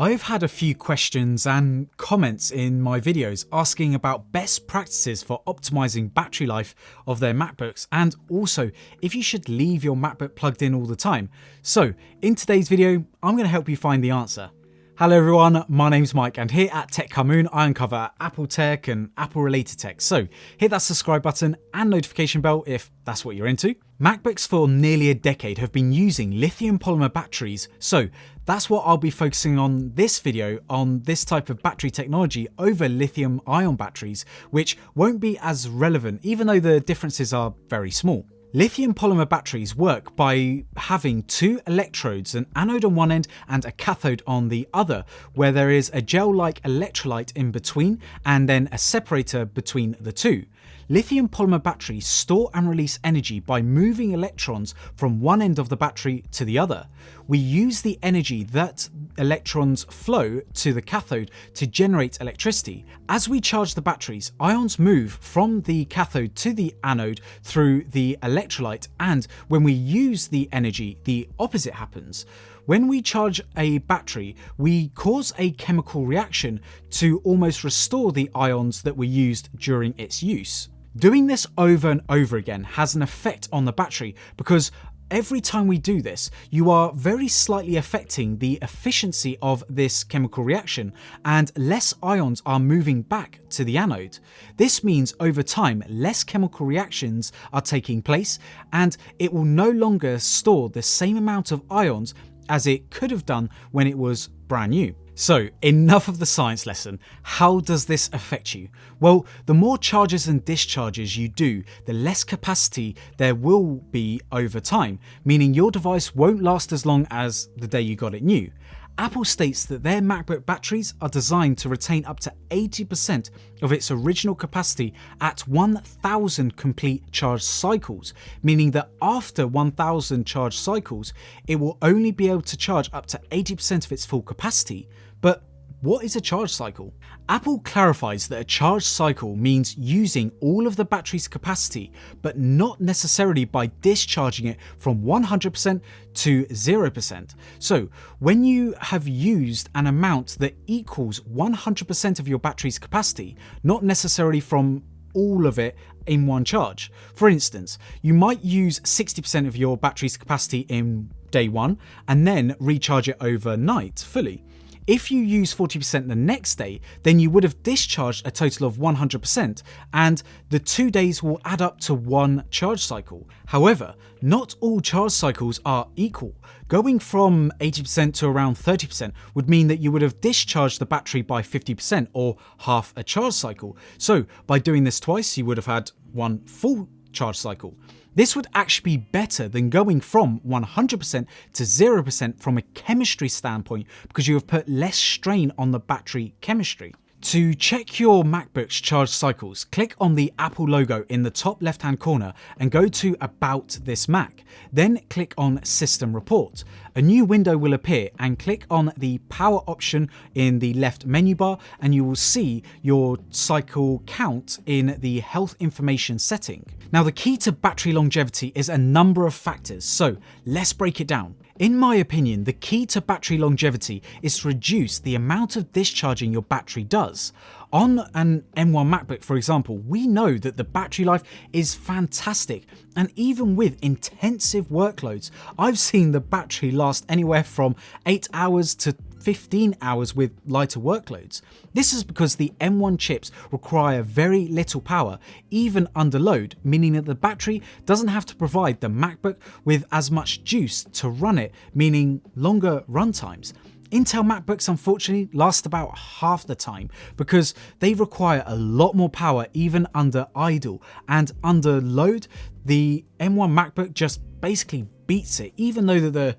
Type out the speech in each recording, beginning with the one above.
I've had a few questions and comments in my videos asking about best practices for optimizing battery life of their MacBooks, and also if you should leave your MacBook plugged in all the time. So in today's video, I'm going to help you find the answer. Hello everyone, my name's Mike, and here at Tech Moon I uncover Apple tech and Apple related tech. So hit that subscribe button and notification bell if that's what you're into. MacBooks for nearly a decade have been using lithium polymer batteries, so that's what I'll be focusing on this video, on this type of battery technology over lithium ion batteries, which won't be as relevant even though the differences are very small. Lithium polymer batteries work by having two electrodes, an anode on one end and a cathode on the other, where there is a gel-like electrolyte in between and then a separator between the two. Lithium polymer batteries store and release energy by moving electrons from one end of the battery to the other. We use the energy that electrons flow to the cathode to generate electricity. As we charge the batteries, ions move from the cathode to the anode through the electrolyte, and when we use the energy, the opposite happens. When we charge a battery, we cause a chemical reaction to almost restore the ions that were used during its use. Doing this over and over again has an effect on the battery because every time we do this, you are very slightly affecting the efficiency of this chemical reaction, and less ions are moving back to the anode. This means over time, less chemical reactions are taking place, and it will no longer store the same amount of ions as it could have done when it was brand new. So enough of the science lesson. How does this affect you? Well, the more charges and discharges you do, the less capacity there will be over time, meaning your device won't last as long as the day you got it new. Apple states that their MacBook batteries are designed to retain up to 80% of its original capacity at 1,000 complete charge cycles, meaning that after 1,000 charge cycles, it will only be able to charge up to 80% of its full capacity. But what is a charge cycle? Apple clarifies that a charge cycle means using all of the battery's capacity, but not necessarily by discharging it from 100% to 0%. So when you have used an amount that equals 100% of your battery's capacity, not necessarily from all of it in one charge. For instance, you might use 60% of your battery's capacity in day one and then recharge it overnight fully. If you use 40% the next day, then you would have discharged a total of 100%, and the 2 days will add up to one charge cycle. However, not all charge cycles are equal. Going from 80% to around 30% would mean that you would have discharged the battery by 50% or half a charge cycle. So by doing this twice, you would have had one full charge cycle. This would actually be better than going from 100% to 0% from a chemistry standpoint, because you have put less strain on the battery chemistry. To check your MacBook's charge cycles, click on the Apple logo in the top left hand corner and go to About This Mac. Then click on System Report. A new window will appear, and click on the power option in the left menu bar and you will see your cycle count in the health information setting. Now, the key to battery longevity is a number of factors, so let's break it down. In my opinion, the key to battery longevity is to reduce the amount of discharging your battery does. On an M1 MacBook, for example, we know that the battery life is fantastic, and even with intensive workloads, I've seen the battery last anywhere from 8 hours to 15 hours with lighter workloads. This is because the M1 chips require very little power, even under load, meaning that the battery doesn't have to provide the MacBook with as much juice to run it, meaning longer run times. Intel Macbooks unfortunately last about half the time because they require a lot more power even under idle, and under load the M1 MacBook just basically beats it, even though the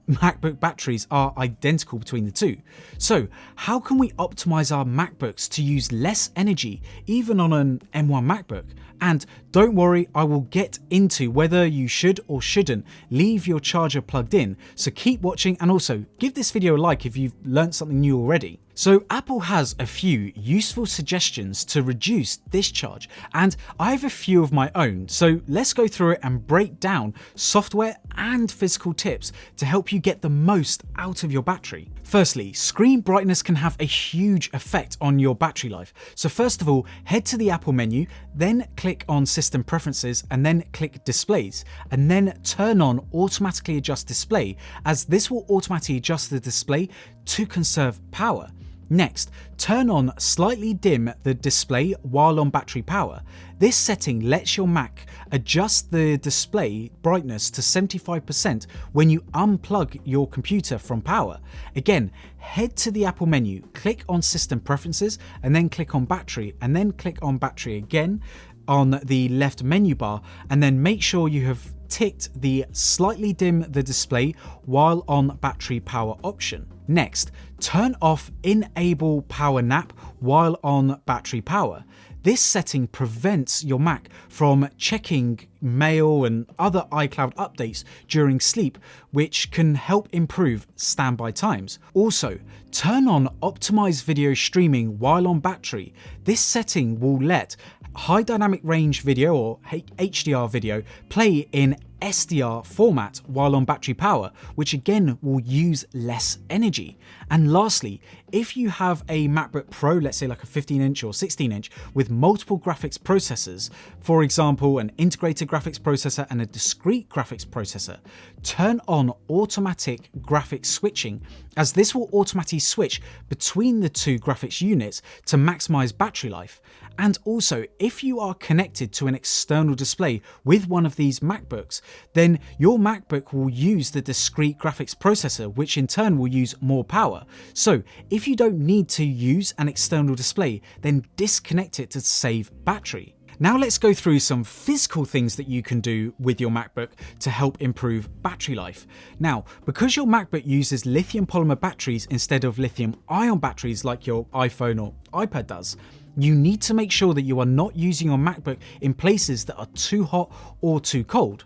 MacBook batteries are identical between the two. So how can we optimize our MacBooks to use less energy even on an M1 MacBook? And Don't worry, I will get into whether you should or shouldn't leave your charger plugged in, so keep watching and also give this video a like if you've learned something new already. So Apple has a few useful suggestions to reduce discharge, and I have a few of my own, so let's go through it and break down software and physical tips to help you get the most out of your battery. Firstly, screen brightness can have a huge effect on your battery life. So first of all, head to the Apple menu, then click on System Preferences and then click Displays, and then turn on Automatically Adjust Display, as this will automatically adjust the display to conserve power. Next, turn on Slightly Dim the display while on battery power. This setting lets your Mac adjust the display brightness to 75% when you unplug your computer from power. Again, head to the Apple menu, click on System Preferences and then click on Battery, and then click on Battery again on the left menu bar, and then make sure you have ticked the Slightly Dim the display while on battery power option. Next, turn off Enable Power Nap while on battery power. This setting prevents your Mac from checking mail and other iCloud updates during sleep, which can help improve standby times. Also, turn on Optimize Video Streaming while on battery. This setting will let high dynamic range video or HDR video play in SDR format while on battery power, which again will use less energy. And lastly, if you have a MacBook Pro, let's say like a 15-inch or 16-inch with multiple graphics processors, for example an integrated graphics processor and a discrete graphics processor, turn on automatic graphics switching, as this will automatically switch between the two graphics units to maximize battery life. And also, if you are connected to an external display with one of these MacBooks, then your MacBook will use the discrete graphics processor, which in turn will use more power. So if you don't need to use an external display, then disconnect it to save battery. Now let's go through some physical things that you can do with your MacBook to help improve battery life. Now, because your MacBook uses lithium polymer batteries instead of lithium ion batteries like your iPhone or iPad does, you need to make sure that you are not using your MacBook in places that are too hot or too cold.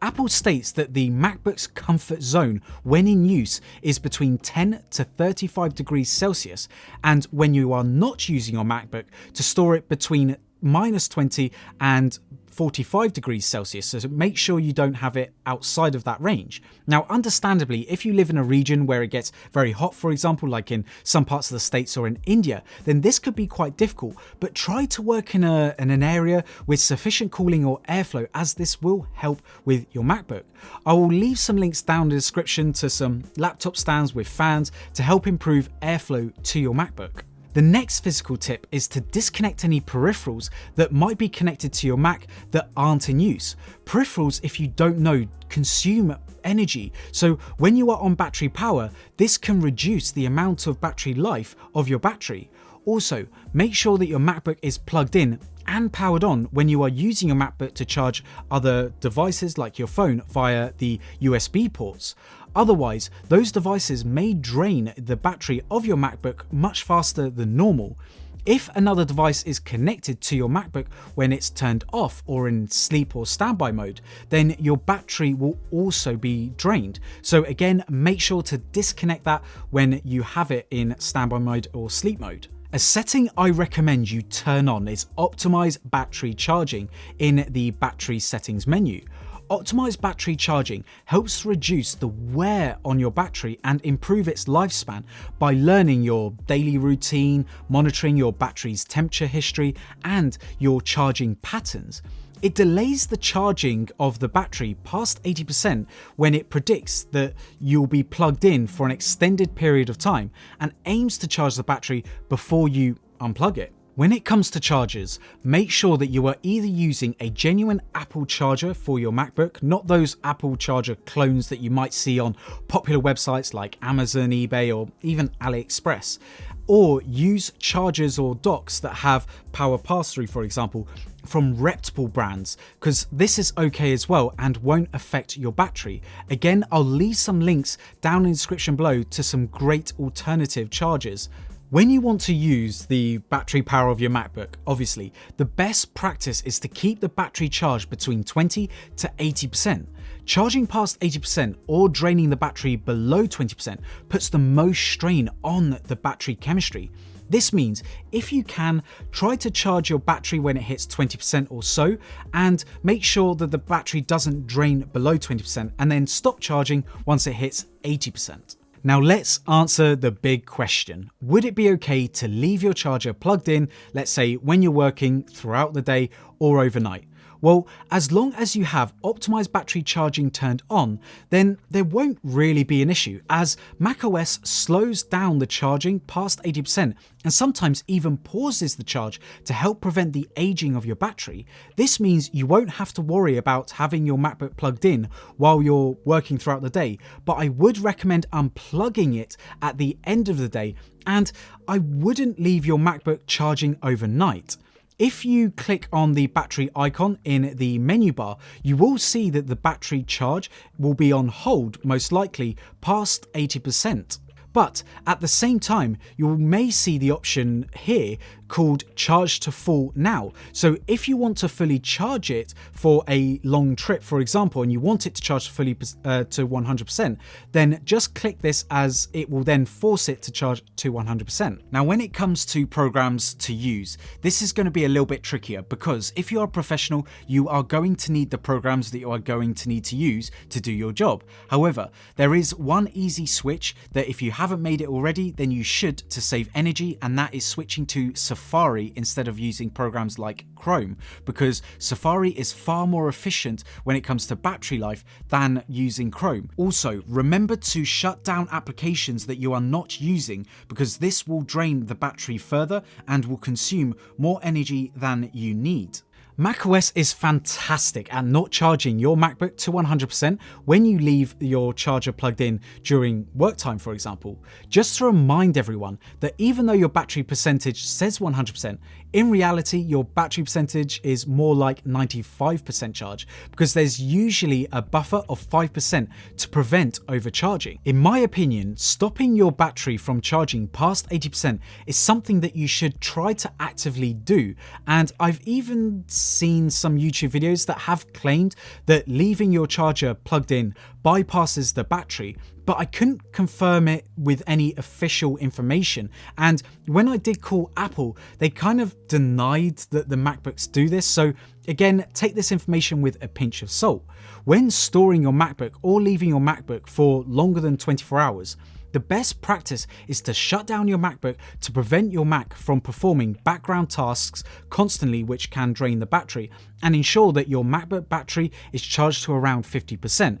Apple states that the MacBook's comfort zone when in use is between 10 to 35 degrees Celsius, and when you are not using your MacBook, to store it between -20 and 45 degrees Celsius, so make sure you don't have it outside of that range. Now, understandably, if you live in a region where it gets very hot, for example, like in some parts of the States or in India, then this could be quite difficult, but try to work in an area with sufficient cooling or airflow, as this will help with your MacBook. I will leave some links down in the description to some laptop stands with fans to help improve airflow to your MacBook. The next physical tip is to disconnect any peripherals that might be connected to your Mac that aren't in use. Peripherals, if you don't know, consume energy, so when you are on battery power, this can reduce the amount of battery life of your battery. Also, make sure that your MacBook is plugged in and powered on when you are using your MacBook to charge other devices like your phone via the USB ports. Otherwise, those devices may drain the battery of your MacBook much faster than normal. If another device is connected to your MacBook when it's turned off or in sleep or standby mode, then your battery will also be drained. So again, make sure to disconnect that when you have it in standby mode or sleep mode. A setting I recommend you turn on is Optimize Battery Charging in the Battery Settings menu. Optimized battery charging helps reduce the wear on your battery and improve its lifespan by learning your daily routine, monitoring your battery's temperature history, and your charging patterns. It delays the charging of the battery past 80% when it predicts that you'll be plugged in for an extended period of time, and aims to charge the battery before you unplug it. When it comes to chargers, make sure that you are either using a genuine Apple charger for your MacBook, not those Apple charger clones that you might see on popular websites like Amazon, eBay, or even AliExpress, or use chargers or docks that have power pass-through, for example, from reputable brands, because this is okay as well and won't affect your battery. Again, I'll leave some links down in the description below to some great alternative chargers. When you want to use the battery power of your MacBook, obviously, the best practice is to keep the battery charged between 20 to 80%. Charging past 80% or draining the battery below 20% puts the most strain on the battery chemistry. This means if you can, try to charge your battery when it hits 20% or so, and make sure that the battery doesn't drain below 20% and then stop charging once it hits 80%. Now let's answer the big question. Would it be okay to leave your charger plugged in, let's say when you're working throughout the day or overnight? Well, as long as you have optimized battery charging turned on, then there won't really be an issue, as macOS slows down the charging past 80% and sometimes even pauses the charge to help prevent the aging of your battery. This means you won't have to worry about having your MacBook plugged in while you're working throughout the day, but I would recommend unplugging it at the end of the day, and I wouldn't leave your MacBook charging overnight. If you click on the battery icon in the menu bar, you will see that the battery charge will be on hold, most likely past 80%. But at the same time, you may see the option here called charge to full now. So if you want to fully charge it for a long trip, for example, and you want it to charge fully to 100%, then just click this, as it will then force it to charge to 100%. Now, when it comes to programs to use, this is going to be a little bit trickier, because if you are a professional, you are going to need the programs that you are going to need to use to do your job. However, there is one easy switch that if you haven't made it already, then you should, to save energy, and that is switching to Safari instead of using programs like Chrome, because Safari is far more efficient when it comes to battery life than using Chrome. Also, remember to shut down applications that you are not using, because this will drain the battery further and will consume more energy than you need. macOS is fantastic at not charging your MacBook to 100% when you leave your charger plugged in during work time, for example. Just to remind everyone that even though your battery percentage says 100%, in reality, your battery percentage is more like 95% charge, because there's usually a buffer of 5% to prevent overcharging. In my opinion, stopping your battery from charging past 80% is something that you should try to actively do, and I've even seen some YouTube videos that have claimed that leaving your charger plugged in bypasses the battery, but I couldn't confirm it with any official information. And when I did call Apple, they kind of denied that the MacBooks do this. So again, take this information with a pinch of salt. When storing your MacBook or leaving your MacBook for longer than 24 hours, the best practice is to shut down your MacBook to prevent your Mac from performing background tasks constantly, which can drain the battery, and ensure that your MacBook battery is charged to around 50%.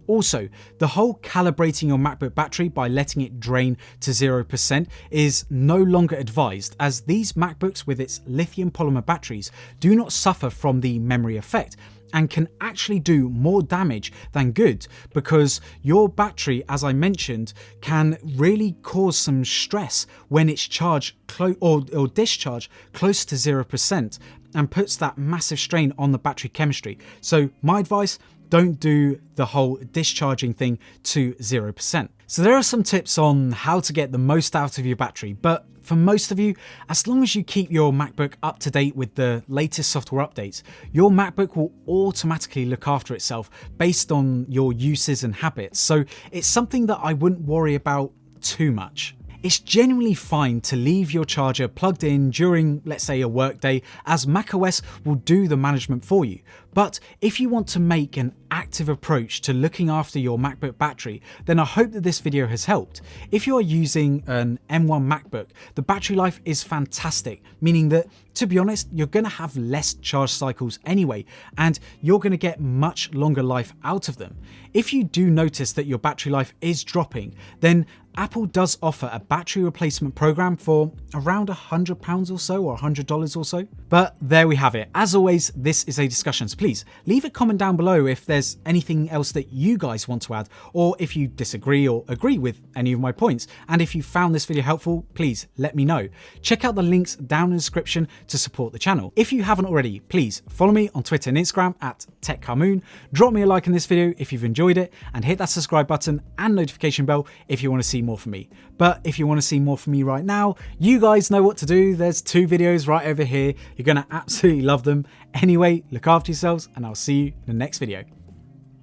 Also, the whole calibrating your MacBook battery by letting it drain to 0% is no longer advised, as these MacBooks with its lithium polymer batteries do not suffer from the memory effect and can actually do more damage than good, because your battery, as I mentioned, can really cause some stress when it's charged or discharged close to 0% and puts that massive strain on the battery chemistry. So my advice, don't do the whole discharging thing to 0%. So there are some tips on how to get the most out of your battery, but for most of you, as long as you keep your MacBook up to date with the latest software updates, your MacBook will automatically look after itself based on your uses and habits. So it's something that I wouldn't worry about too much. It's genuinely fine to leave your charger plugged in during, let's say, a workday, as macOS will do the management for you. But if you want to make an active approach to looking after your MacBook battery, then I hope that this video has helped. If you are using an M1 MacBook, the battery life is fantastic, meaning that, to be honest, you're going to have less charge cycles anyway, and you're going to get much longer life out of them. If you do notice that your battery life is dropping, then Apple does offer a battery replacement program for around £100 or so, or $100 or so. But there we have it. As always, this is a discussion, so please leave a comment down below if there's anything else that you guys want to add, or if you disagree or agree with any of my points. And if you found this video helpful, please let me know. Check out the links down in the description to support the channel. If you haven't already, please follow me on Twitter and Instagram at TechCarMoon. Drop me a like in this video if you've enjoyed it, and hit that subscribe button and notification bell if you want to see more more from me. But if you want to see more from me right now, you guys know what to do. There's 2 videos right over here. You're going to absolutely love them. Anyway, look after yourselves and I'll see you in the next video.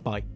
Bye.